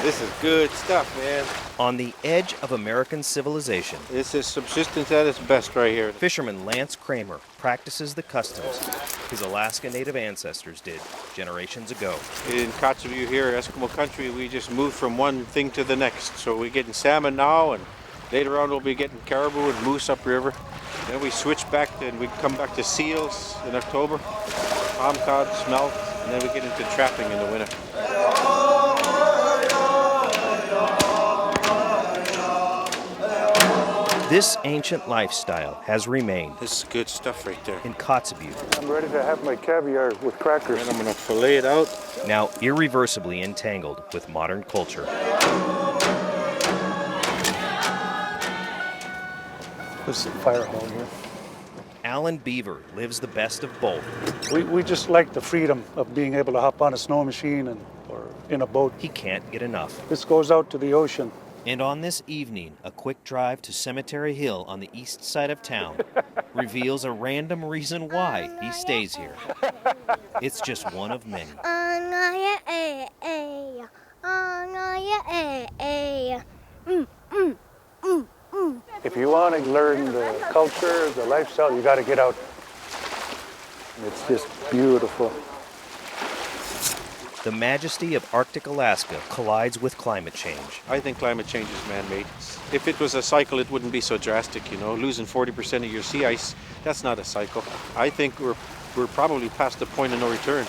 This is good stuff, man. On the edge of American civilization, This is subsistence at its best right here. fisherman Lance Kramer practices the customs his Alaska Native ancestors did generations ago. In Kotzebue here, Eskimo country, we just moved from one thing to the next. So we're getting salmon now, and later on we'll be getting caribou and moose upriver. Then we switch back and we come back to seals in October, palm cod, smelt, and then we get into trapping in the winter. This ancient lifestyle has remained This is good stuff right there. in Kotzebue, I'm ready to have my caviar with crackers. And I'm gonna fillet it out. now irreversibly entangled with modern culture. This is a fire hall here. Alan Beaver lives the best of both. We just like the freedom of being able to hop on a snow machine or in a boat. He can't get enough. This goes out to the ocean. And on this evening, a quick drive to Cemetery Hill on the east side of town reveals a random reason why he stays here. It's just one of many. If you want to learn the culture, the lifestyle, you got to get out. It's just beautiful. The majesty of Arctic Alaska collides with climate change. I think climate change is man-made. If it was a cycle, it wouldn't be so drastic, you know. Losing 40% of your sea ice, that's not a cycle. I think we're probably past the point of no return.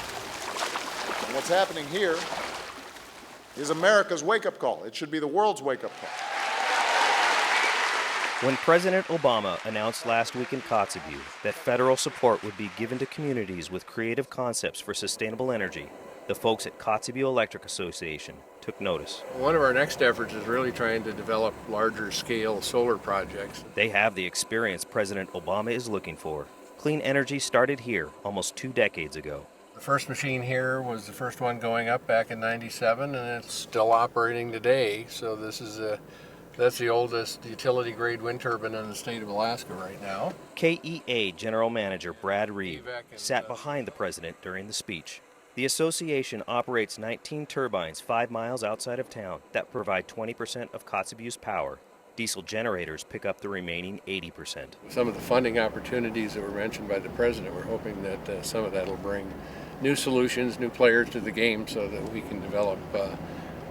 What's happening here is America's wake-up call. It should be the world's wake-up call. When President Obama announced last week in Kotzebue that federal support would be given to communities with creative concepts for sustainable energy, the folks at Kotzebue Electric Association took notice. One of our next efforts is really trying to develop larger scale solar projects. They have the experience President Obama is looking for. Clean energy started here almost 2 decades ago. The first machine here was the first one going up back in '97, and it's still operating today. So that's the oldest utility grade wind turbine in the state of Alaska right now. KEA General Manager Brad Reed sat behind the president during the speech. The association operates 19 turbines 5 miles outside of town that provide 20% of Kotzebue's power. Diesel generators pick up the remaining 80%. Some of the funding opportunities that were mentioned by the president, we're hoping that some of that will bring new solutions, new players to the game so that we can develop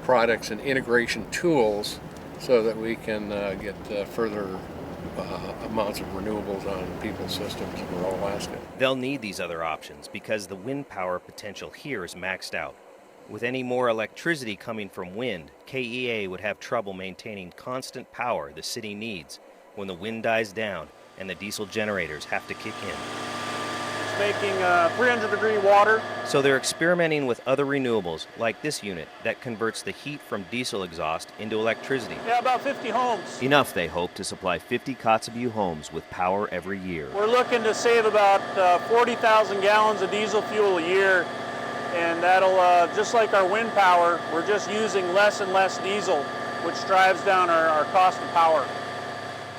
products and integration tools so that we can get further amounts of renewables on people's systems in rural Alaska. They'll need these other options because the wind power potential here is maxed out. With any more electricity coming from wind, KEA would have trouble maintaining constant power the city needs when the wind dies down and the diesel generators have to kick in. It's making 300-degree water. So they're experimenting with other renewables, like this unit that converts the heat from diesel exhaust into electricity. Yeah, about 50 homes. Enough, they hope, to supply 50 Kotzebue homes with power every year. We're looking to save about 40,000 gallons of diesel fuel a year, and that'll, just like our wind power, we're just using less and less diesel, which drives down our cost of power.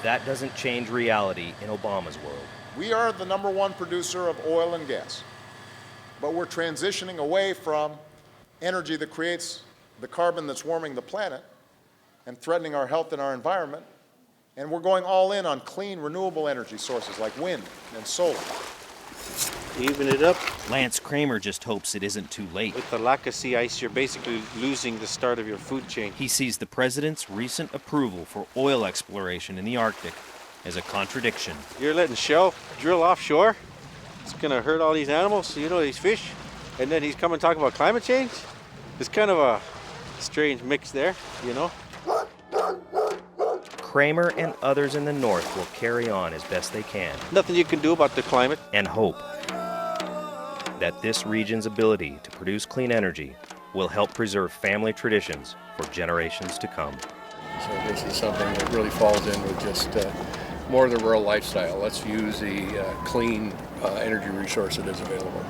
That doesn't change reality in Obama's world. We are the #1 producer of oil and gas, but we're transitioning away from energy that creates the carbon that's warming the planet and threatening our health and our environment, and we're going all in on clean, renewable energy sources like wind and solar. Even it up. Lance Kramer just hopes it isn't too late. With the lack of sea ice, you're basically losing the start of your food chain. He sees the president's recent approval for oil exploration in the Arctic as a contradiction. You're letting Shell drill offshore? It's gonna hurt all these animals, you know, these fish. And then he's coming talking about climate change? It's kind of a strange mix there, you know? Kramer and others in the north will carry on as best they can Nothing you can do about the climate. and hope that this region's ability to produce clean energy will help preserve family traditions for generations to come. So this is something that really falls in with just more of the rural lifestyle. Let's use the clean energy resource that is available.